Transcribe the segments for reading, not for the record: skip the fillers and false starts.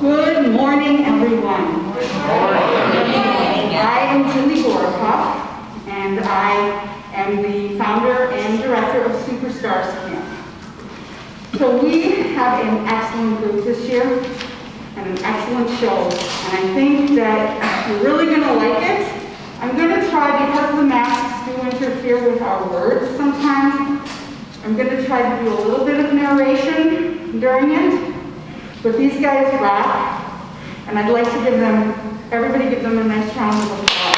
Good morning, everyone. Good morning. I am Julie Gorokoff, and I am the founder and director of Superstars Camp. So we have an excellent group this year and an excellent show, and I think that you're really going to like it. I'm going to try, because the masks do interfere with our words sometimes, I'm going to try to do a little bit of narration during it. But these guys rock, and I'd like to everybody give them a nice round of applause.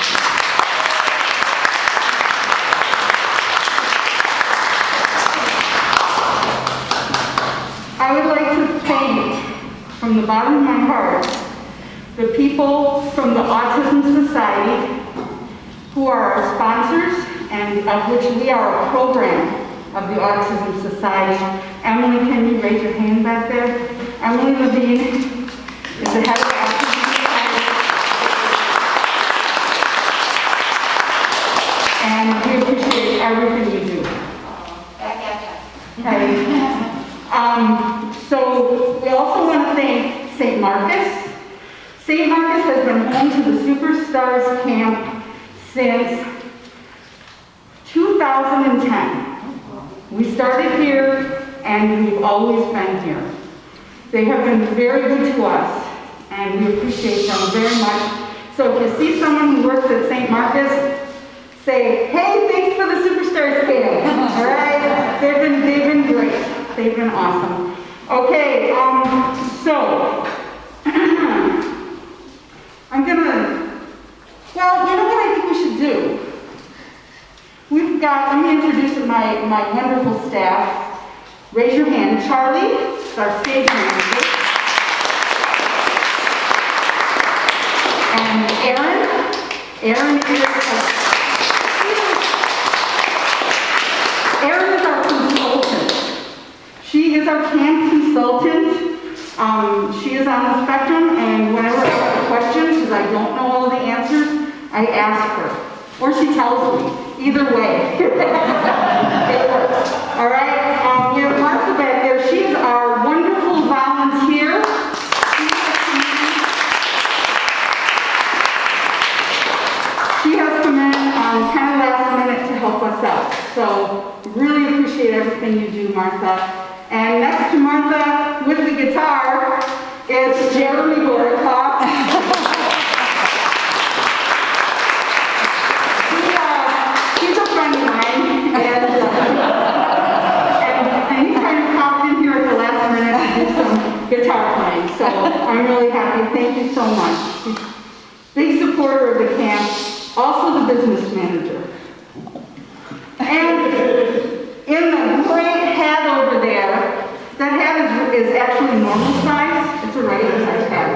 I would like to thank, from the bottom of my heart, the people from the Autism Society, who are our sponsors, and of which we are a program of the Autism Society. Emily, can you raise your hand back there? Emily Levine is the head of the Autism Society. And we appreciate everything you do. Okay. So we also want to thank St. Marcus. St. Marcus has been home to the Superstars Camp since 2010. We started here, and we've always been here. They have been very good to us, and we appreciate them very much. So if you see someone who works at St. Marcus, say, hey, thanks for the Superstars Camp. All right? They've been great. They've been awesome. Okay, so I'm gonna, well, you know what I think we should do? Let me introduce my wonderful staff. Raise your hand. Charlie is our stage manager. And Erin is our consultant. She is our camp consultant. She is on the spectrum, and whenever I have questions, because I don't know all the answers, I ask her. Or she tells me. Either way. It works. All right? We have Martha back there. She's our wonderful volunteer. She has come in kind of last minute to help us out. So really appreciate everything you do, Martha. And next to Martha with the guitar is Jeremy Gorokoff. And he kind of popped in here at the last minute to do some guitar playing. So I'm really happy. Thank you so much. Big supporter of the camp, also the business manager. And in the great hat over there, that hat is actually normal size. It's a regular size hat.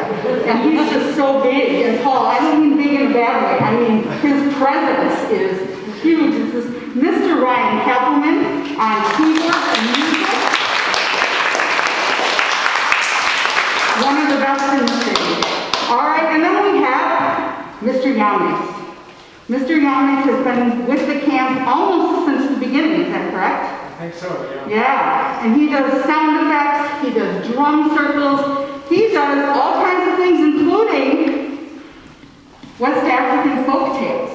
And he's just so big and tall. I don't mean big in a bad way. I mean his presence is huge. This is Mr. Ryan Kappelman on keyboard and music. One of the best in the city. All right, and then we have Mr. Yanis. Mr. Yanis has been with the camp almost since the beginning, is that correct? I think so, yeah. Yeah, and he does sound effects, he does drum circles, he does all kinds of things, including West African folk tales.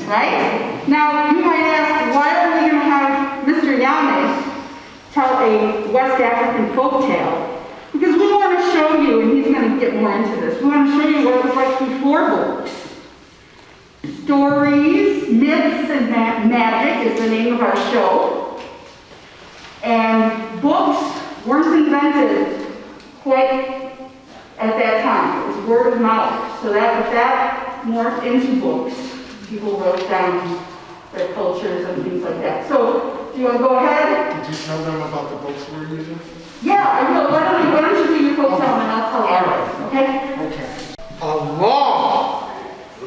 Right? Now, you might ask, why are we going to have Mr. Yanis tell a West African folk tale? Because we want to show you, and he's going to get more into this, we want to show you what it was like before books. Stories, Myths, and Magic is the name of our show. And books weren't invented quite at that time. It was word of mouth. So that morphed into books. People wrote down their cultures and things like that. So, do you want to go ahead? Did you tell them about the books we're using? Yeah, I will. Why don't you do your folk tale and I'll tell you. All right. Okay? Okay. A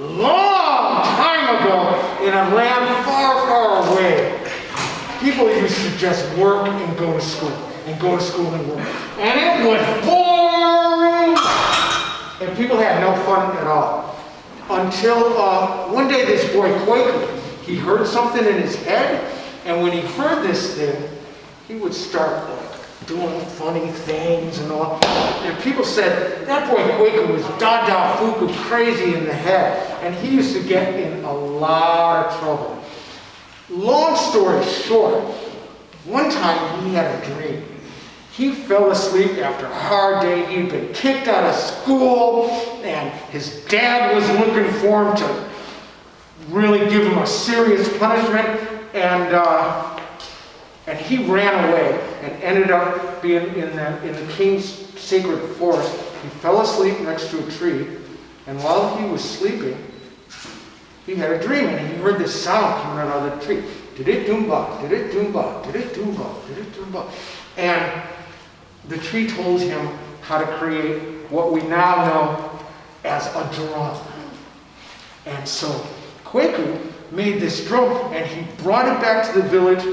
long time ago, in a land far, far away, people used to just work and go to school, and go to school and work. And it was boring! And people had no fun at all. Until one day this boy Quaker, he heard something in his head, and when he heard this thing, he would start doing funny things and all. And people said that boy Quaker was Dada Fuku crazy in the head, and he used to get in a lot of trouble. Long story short, one time he had a dream. He fell asleep after a hard day. He'd been kicked out of school, and his dad was looking for him to really give him a serious punishment, and he ran away and ended up being in the king's sacred forest. He fell asleep next to a tree, and while he was sleeping, he had a dream, and he heard this sound coming out of the tree. Did-it-doomba, did-it-doomba, did-it-doomba, did-it-doomba. And the tree told him how to create what we now know as a drum. And so Kwaku made this drum, and he brought it back to the village,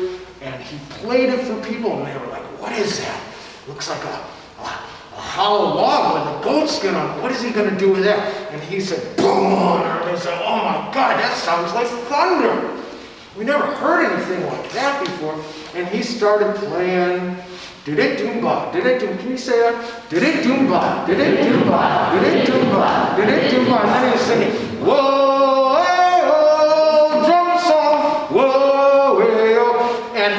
and he played it for people, and they were like, what is that? Looks like a hollow log with a goat skin on it. What is he going to do with that? And he said, boom! And they said, oh my God, that sounds like thunder. We never heard anything like that before. And he started playing, did-it-doomba, did-it-doom. Can you say that? Did-it-doomba, did-it-doomba, did-it-doomba, did-it-doomba. And then he was singing, whoa, hey, oh, drum song, whoa, hey, oh. And,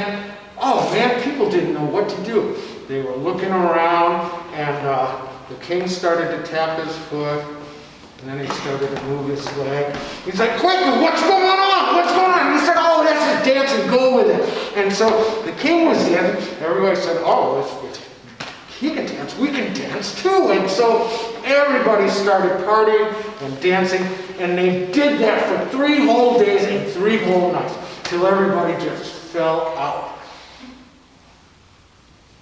oh man, people didn't know what to do. They were looking around, and the king started to tap his foot, and then he started to move his leg. He's like, Kwaku, what's going on? What's going on? And he said, oh, that's his dance, and go with it. And so the king was dancing. Everybody said, oh, he can dance. We can dance too. And so everybody started partying and dancing, and they did that for 3 whole days and 3 whole nights, till everybody just fell out.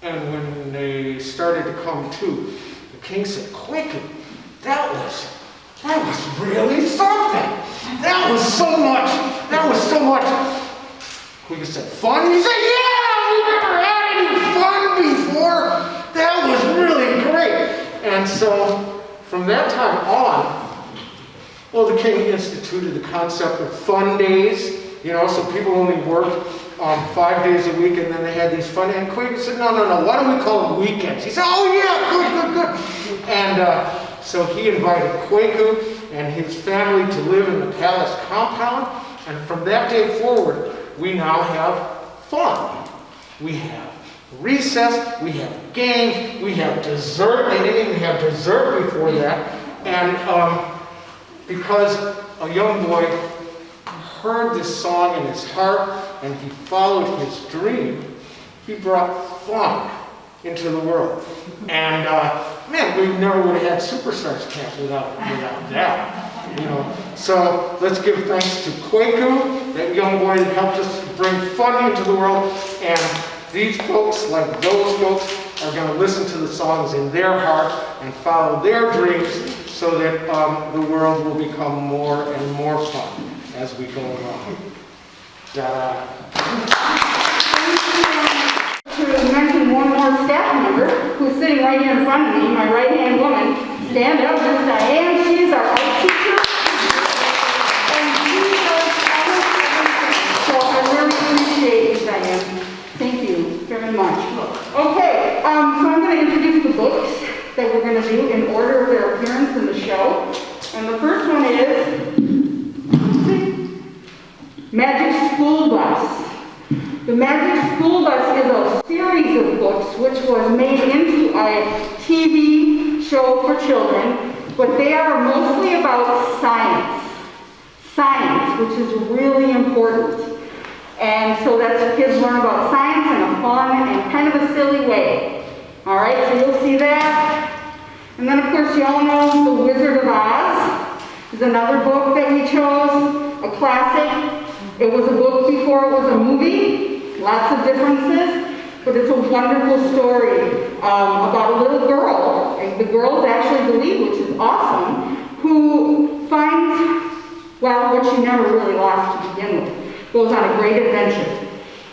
And when they started to come to, the king said, Kwaku, that was really something. That was so much. Kwaku said, fun? He said, yeah, we never had any fun before. That was really great. And so from that time on, well, the king instituted the concept of fun days, so people only worked 5 days a week, and then they had these fun. And Kwaku said, no, why don't we call them weekends? He said, oh yeah, good. And so he invited Kwaku and his family to live in the palace compound. And from that day forward, we now have fun. We have recess, we have games, we have dessert. They didn't even have dessert before that. And because a young boy heard this song in his heart and he followed his dream, he brought fun into the world. And man, we never would have had Superstars Camp without that. So let's give thanks to Kwaku, that young boy that helped us bring fun into the world. And these folks, like those folks, are going to listen to the songs in their heart and follow their dreams, so that the world will become more and more fun as we go along. Ta-da. To mention one more staff member who's sitting right here in front of me, my right-hand woman. Stand up, Miss Diane. She's our art teacher. And she does everything. So I really appreciate you, Diane. Thank you very much. Okay, so I'm going to introduce the books that we're going to do in order of their appearance in the show. And the first one is Magic School Bus. The Magic School Bus is a series of books which was made into a TV show for children, but they are mostly about science. Science, which is really important. And so that's kids learn about science in a fun and kind of a silly way. All right, so you'll see that. And then, of course, you all know The Wizard of Oz is another book that we chose, a classic. It was a book before it was a movie, lots of differences, but it's a wonderful story about a little girl, and the girl is actually the lead, which is awesome, who finds, well, what she never really lost to begin with, goes on a great adventure.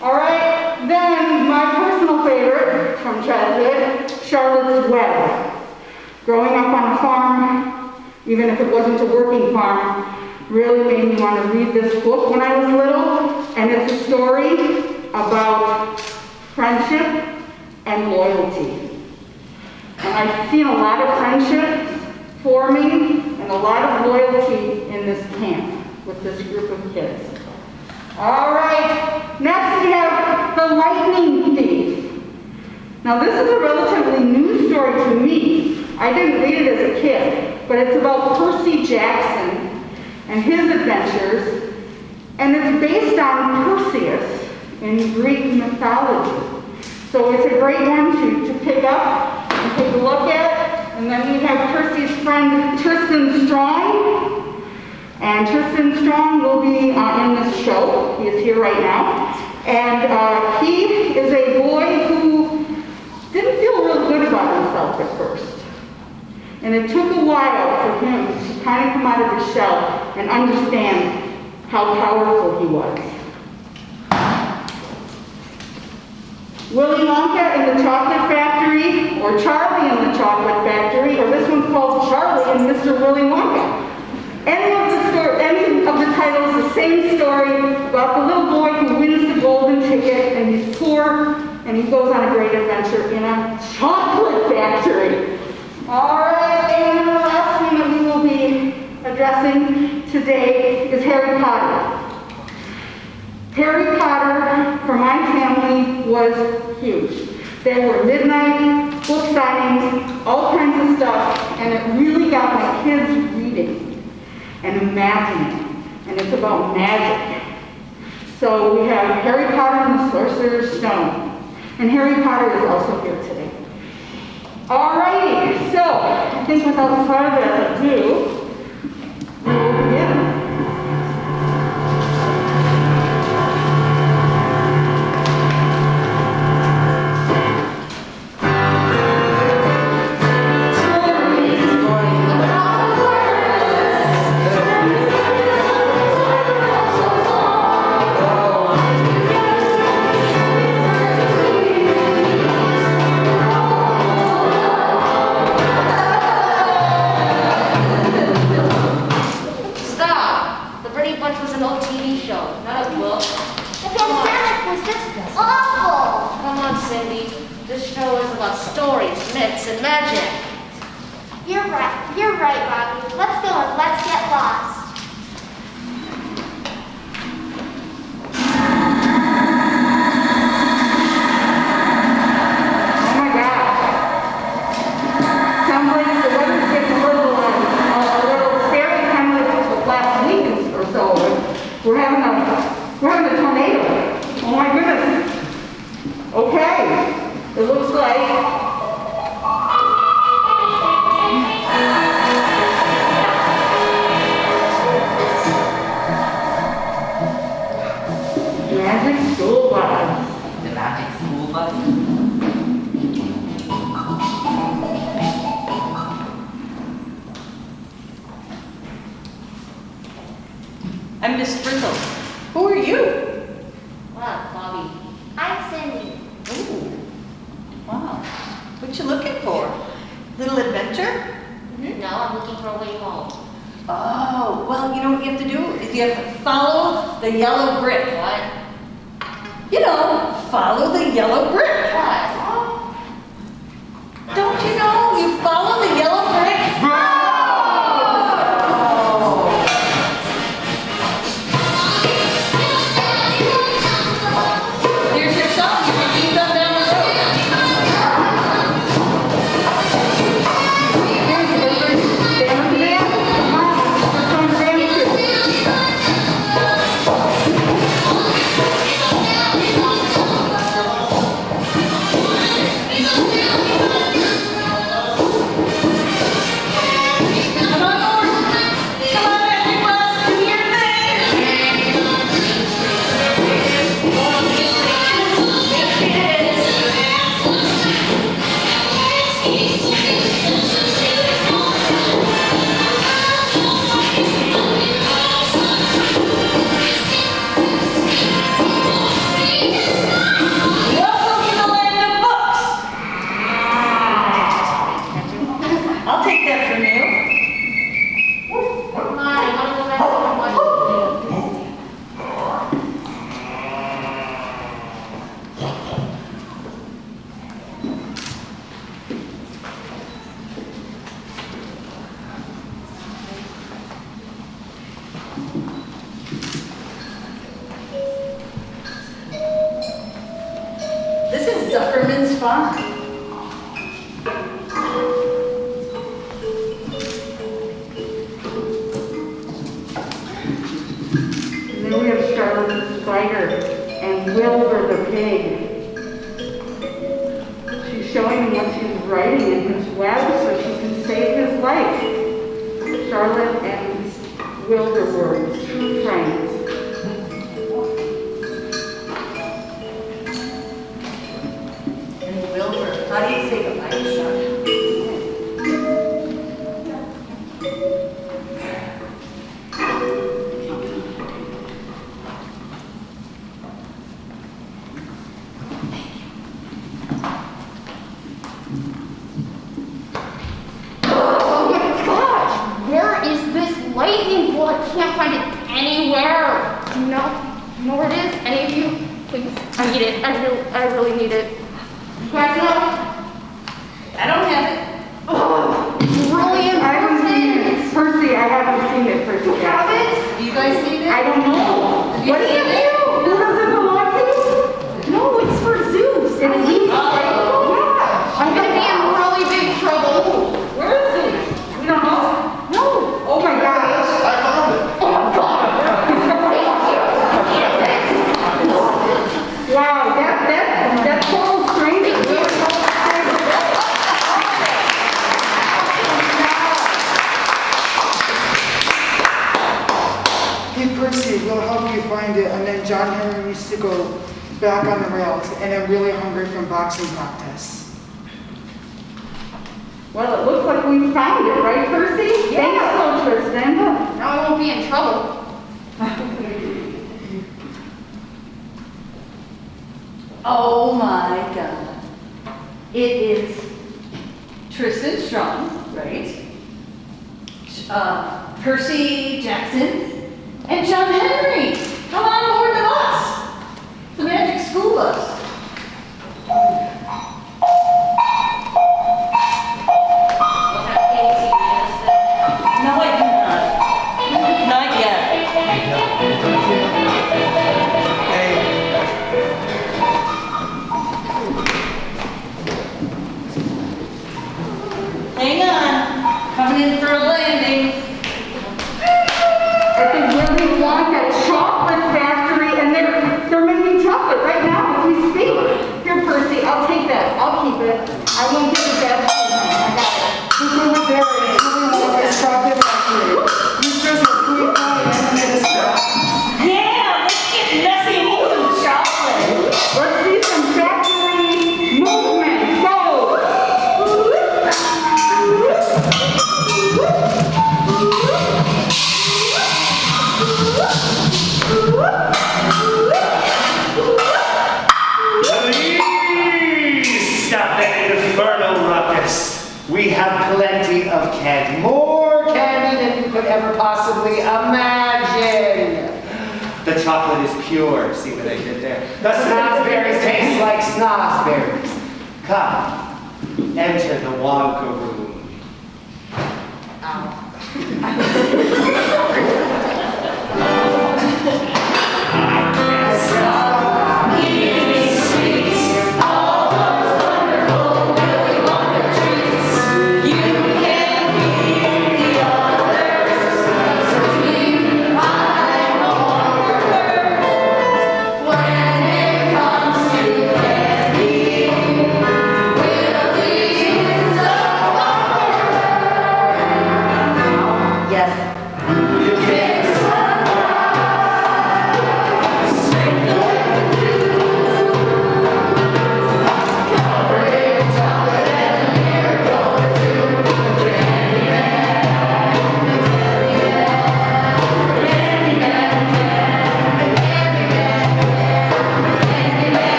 All right, then my personal favorite from childhood, Charlotte's Web. Growing up on a farm, even if it wasn't a working farm, really made me want to read this book when I was little. And it's a story about friendship and loyalty. And I've seen a lot of friendships forming and a lot of loyalty in this camp with this group of kids. All right, next we have the lightning thief. Now this is a relatively new story to me. I didn't read it as a kid, but it's about Percy Jackson and his adventures, and it's based on Perseus in Greek mythology. So it's a great one to pick up and take a look at. And then we have Percy's friend Tristan Strong. And Tristan Strong will be in this show. He is here right now. And he is a boy who didn't feel real good about himself at first. And it took a while for him to kind of come out of his shell and understand how powerful he was. Willy Wonka and the Chocolate Factory, or Charlie and the Chocolate Factory, or this one's called Charlie and Mr. Willy Wonka. Any of the titles, the same story about the little boy who wins the golden ticket, and he's poor, and he goes on a great adventure in a chocolate factory. All right, and the last one that we will be addressing today is Harry Potter. Harry Potter, for my family, was huge. There were midnight book signings, all kinds of stuff, and it really got my kids reading and imagining, and it's about magic. So we have Harry Potter and the Sorcerer's Stone, and Harry Potter is also here today. Alrighty, so I think without further ado, we will begin. You're right, Bobby. Let's go and let's get lost. Oh my God. Sounds like the weather's getting a little scary, kind of like the last week or so. We're having a tornado. Oh my goodness. Okay. It looks like Magic School Bus. The Magic School Bus? I'm Miss Frizzle. Who are you? Wow, Bobby. I'm Cindy. Ooh. Wow. What you looking for? Little adventure? No, I'm looking for a way home. Oh, well, you know what you have to do is you have to follow the yellow brick. What? You know, follow the yellow brick. What? Don't you know? You follow the yellow brick. Here's your song. You can keep them down the road. Bobby, fun. And then we have Charlotte the spider and Wilbur the pig. She's showing him what she's writing in his web so she can save his life. Charlotte and Wilbur were true friends. And Wilbur, how do you say the light shot? Oh my gosh! Where is this lightning bolt? I can't find it anywhere. Do you know where it is? Any of you? Please, I need it. I really need it. You guys know? I don't have it. Oh, it's really I haven't seen important. it. Percy, I haven't seen it, Percy. You have it? Do you guys see I that? don't know. You What do seen you it? do? Who does it belong to? No, it's for Zeus. And he's Yeah. I'm gonna be in really big trouble. Where is it? We don't know. No. Oh my gosh. I found it. Oh God. Wow, that total stranger. Hey Percy, we'll help you find it. And then John Henry used to go back on the rails, and I'm really hungry from boxing practice. Well, it looks like we found it, right, Percy? Thanks, Coach Tristan. Now I won't be in trouble. Oh my God. It is Tristan Strong, right? Percy Jackson and John Henry. Come on board the bus. The Magic School Bus. No, I do not. Not yet. Hang on. Coming in for a landing. I think Willy Wonka chocolate factory, and they're making chocolate right now as we speak. Here, Percy, I'll take that. I'll keep it. I won't give it back. I got it. Look over there, it's really Wonka's chocolate factory. These girls are pretty fun, and then it's Yeah, let's get messy and eat some chocolate. Let's see some factory movement. Go! Please stop that infernal ruckus. We have plenty of candy. More candy than you could ever possibly imagine. The chocolate is pure. See what I did there? The snozberries taste like snozberries. Come, enter the Wonka room.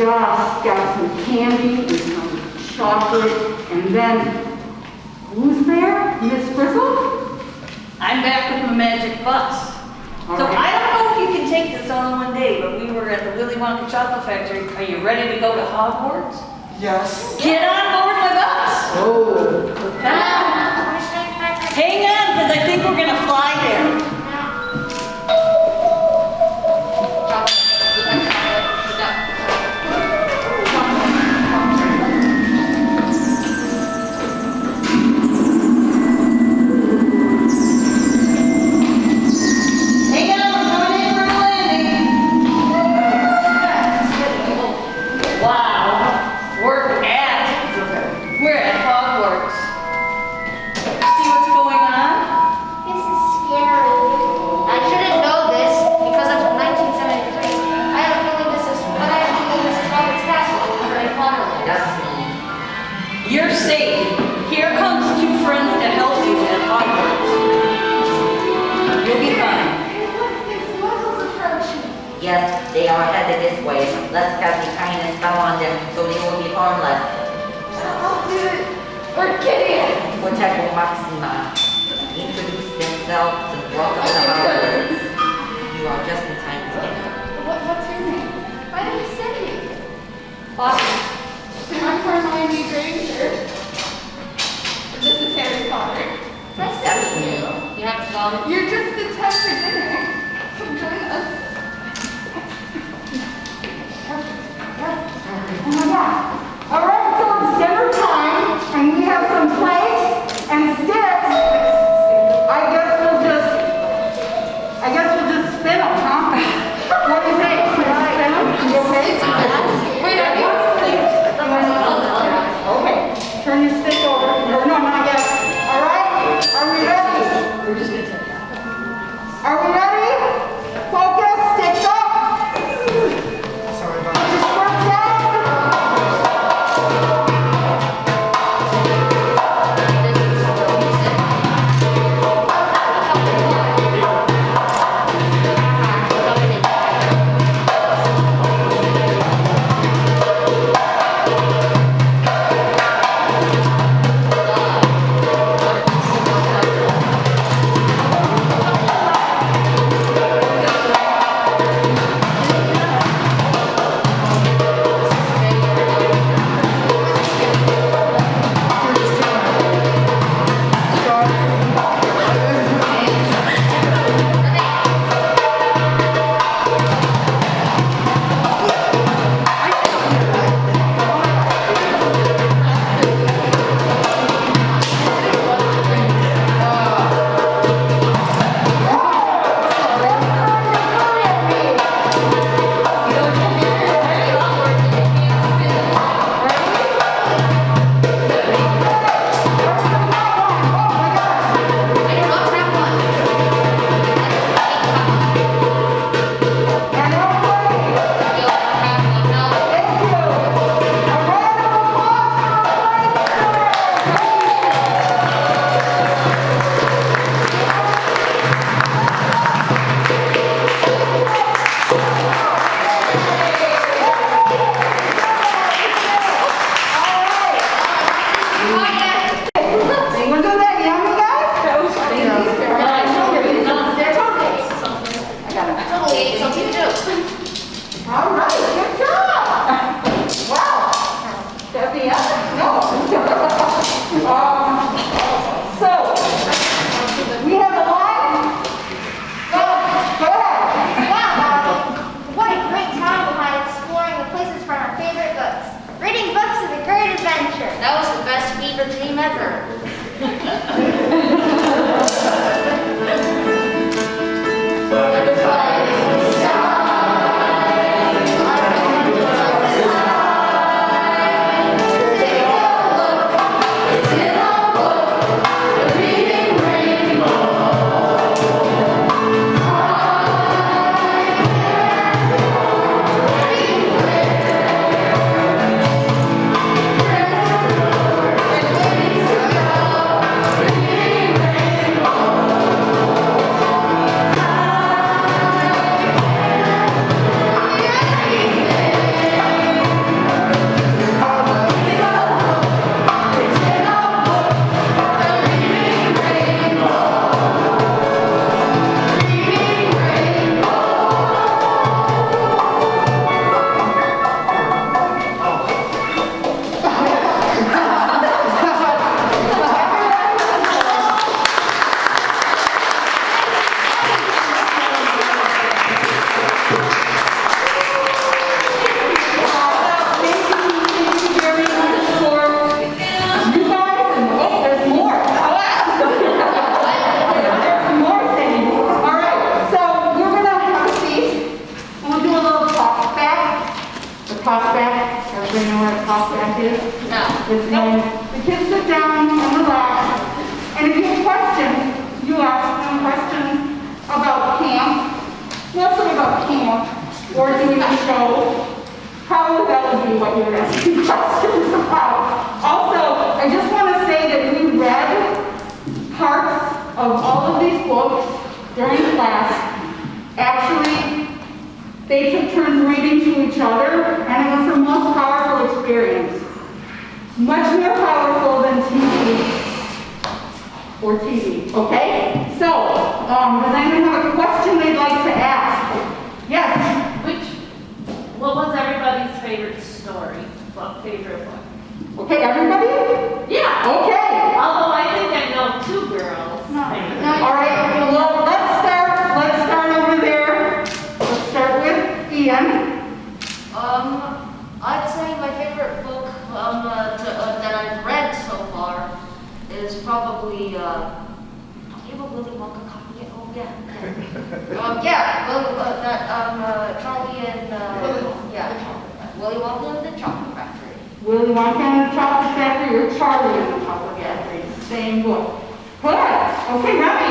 just got some candy and some chocolate, and then, who's there? Miss Frizzle? I'm back with my magic bus. All So right. I don't know if you can take this all in one day, but we were at the Willy Wonka Chocolate Factory. Are you ready to go to Hogwarts? Yes. Get on board my bus. Oh. Hang on, because I think we're gonna fly there. Hang on, we're going in for a landing. Wow, we're at Hogwarts. See what's going on? This is scary. I shouldn't know this because I'm from 1973. I have a feeling this is Hogwarts Castle or Harry Potter. You're safe. Here comes two friends to help you at Hogwarts. You'll be fine. Yes, they are headed this way. Let's cast the kindness spell on them so they will be harmless. We're kidding. Protego Maxima. Introduce themselves and welcome to Hogwarts. You are just in time to get them. What's your name? Why did you send me? Awesome. I'm Hermione Granger. This is Harry Potter. Nice to That's meet you. me. You have to go. You're just in time for dinner. Come join us. Oh my God. All right, so it's dinner time, and we have some plates and sticks. I guess we'll just spin them, huh? What do you think? Should I spin them? You okay? Wait, I need Okay, turn your stick over. No, not yet. All right, are we ready? We're just gonna take that. Are we ready? Focus, sticks up. Sorry about that. Just work down. Anyone do that? You know guys? That was funny. Totally ate something too. All right, good job. Wow. That the other? No. So, we have a line. Go ahead. Wow, what a great time we had exploring the places from our favorite books. Reading books is a great adventure. That was the best fever dream ever. Talkback? Everybody know what a Talkback is? No. It's when the kids sit down and relax, and if you have questions, you ask them questions about camp, mostly about camp, or doing a show. Probably that would be what you're asking questions about. Also, I just want to say that we read parts of all of these books during class. Actually, they took turns reading to each other, and it was the most powerful experience. Much more powerful than TV, okay? So, does anyone have a question they'd like to ask? Yes? What was everybody's favorite story? What favorite one? Okay, everybody? Yeah. Okay. Although I think I know two girls. All right, well, let's start over there. Let's start with Ian. I'd say my favorite book that I've read so far is probably, do you have a Willy Wonka copy at home? Yeah. Charlie and, Willy Wonka and the Chocolate Factory. Willy Wonka and the Chocolate Factory or Charlie and the Chocolate Factory. Same book. Good. Okay, Remy.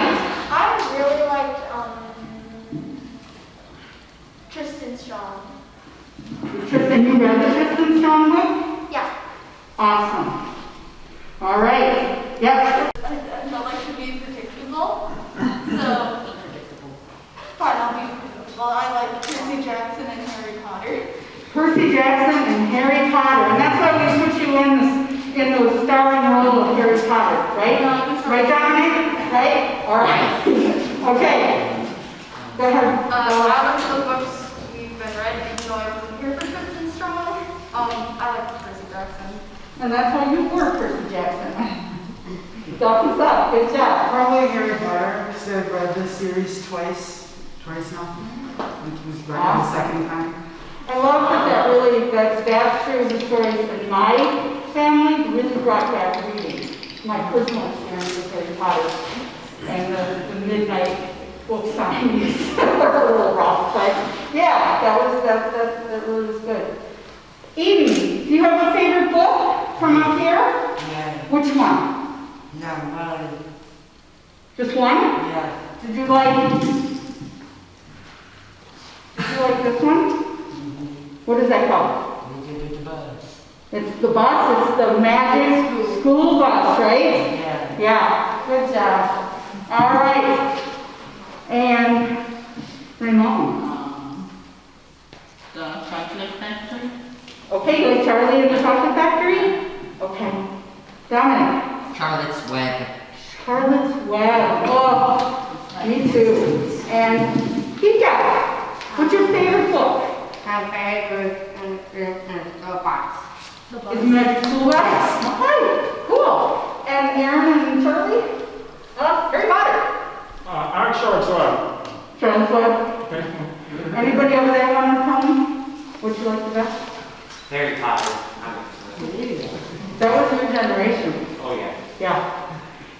I really liked Tristan Strong. Tristan, you read the Tristan Strong book? Yeah. Awesome. All right. Yes. I don't like to be predictable. So, fine, I like Percy Jackson and Harry Potter. Percy Jackson and Harry Potter. And that's why we put you in the starring role of Harry Potter, right? Right, Dominic? Right? All right. Okay. Go ahead. Out of the books we've been read, even though I wasn't here for Tristan Strong, I like Percy Jackson. And that's why you were Percy Jackson. Thumbs up. Good job. Probably Harry Potter, because I've read this series twice now. It was back the second time. I love that's true. The stories in my family really brought back reading. My personal experience with Harry Potter and the midnight book signings were a little rough, but yeah, that really was good. Edie, do you have a favorite book from up here? Yeah. Which one? No, Molly. Just one? Yeah. Did you like this one? What is that called? We can do the bus. It's the bus, it's the magic school bus, right? Yeah. Yeah, good job. All right. And Raymond. The Chocolate Factory? Okay, you like Charlie and the Chocolate Factory? Okay. Dominic. Charlotte's Web. Charlotte's Web. Oh, me too. And Kika, what's your favorite book? My favorite is the box. Is Magic School Bus? Okay, cool. And Aaron and Charlie? Harry Potter. I'm Charles Webb. Charlotte's Web. Anybody over there want to tell me what you like the best? Harry Potter. That was your generation. Oh, yeah. Yeah.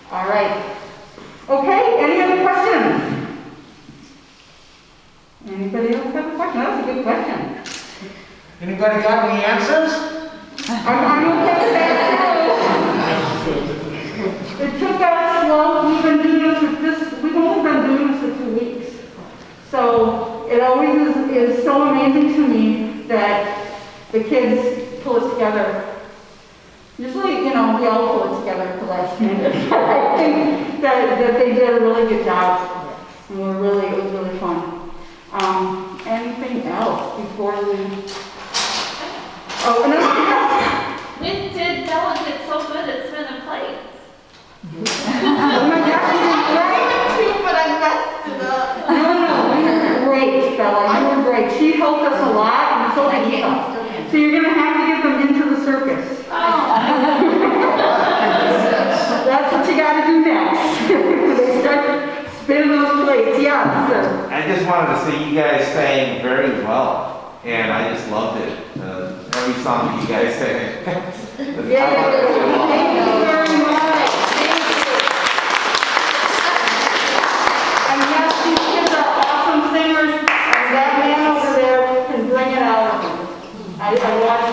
All right. Okay, any other questions? Anybody else have a question? That was a good question. Anybody got any answers? I'm okay with that too. It took us, well, we've only been doing this for 2 weeks. So it always is so amazing to me that the kids pull it together. Usually, we all pull it together at the last minute. I think that they did a really good job. And it was really fun. Anything else before we... Oh, no, We did delegates so good at spinning plates. oh my gosh, you did great. But I messed it up. No, you were great, Bella. You were great. She helped us a lot, and so did you. So you're going to have to get them into the circus. That's what you got to do next. They start spinning those plates. Yeah, sir. I just wanted to say you guys sang very well, and I just loved it. Every song that you guys sang. Yeah, thank you very much. Thank you. And yes, these kids are awesome singers, and that man over there can bring it out of them. I watched I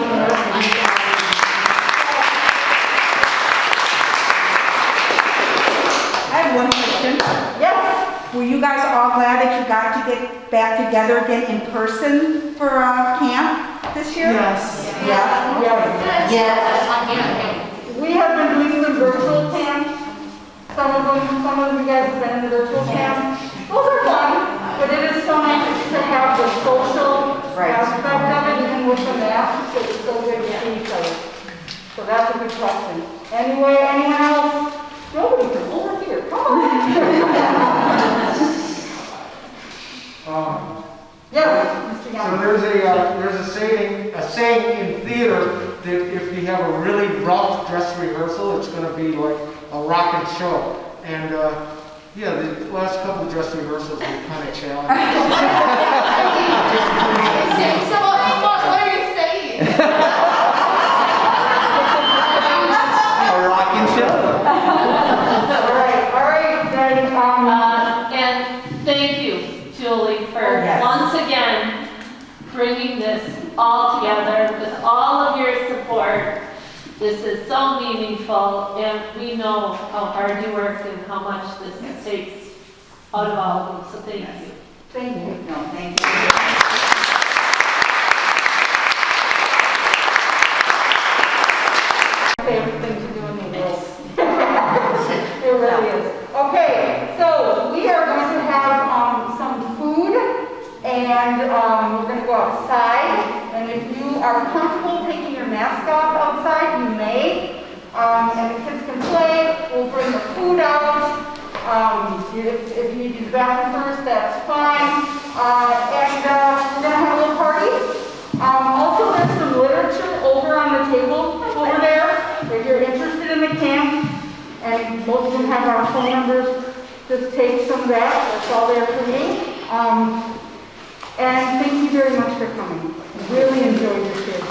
have one question. Yes? Were you guys all glad that you got to get back together again in person for camp this year? Yes. Yeah? Yes. We have been doing some virtual camps. Some of you guys have been in the virtual camps. Those are fun, but it is so nice to have the social aspect of it, even with the masks, so it's so good to see each other. So that's a good question. Anyway, anyone else? Nobody from over here, come on. Yes, Mr. So Young. there's a saying in theater that if you have a really rough dress rehearsal, it's going to be like a rockin' show. And yeah, the last couple of dress rehearsals were kind of challenging. So what are you saying? A rocking show. All right, then, And thank you, Julie, for once again bringing this all together with all of your support. This is so meaningful, and we know how hard you work and how much this takes out of all of them, so thank you. thank you. No, thank you. Favorite thing to do in the world. It really is. Okay, so we are going to have some food, and we're going to go outside. And if you are comfortable taking your mask off outside, you may. And the kids can play. We'll bring the food out. If you need to use the bathroom first, that's fine. And we're going to have a little party. Also, there's some literature over on the table over there. If you're interested in the camp, and most of them have our phone numbers, just take some of that. That's all there for me. And thank you very much for coming. Really enjoyed your kids.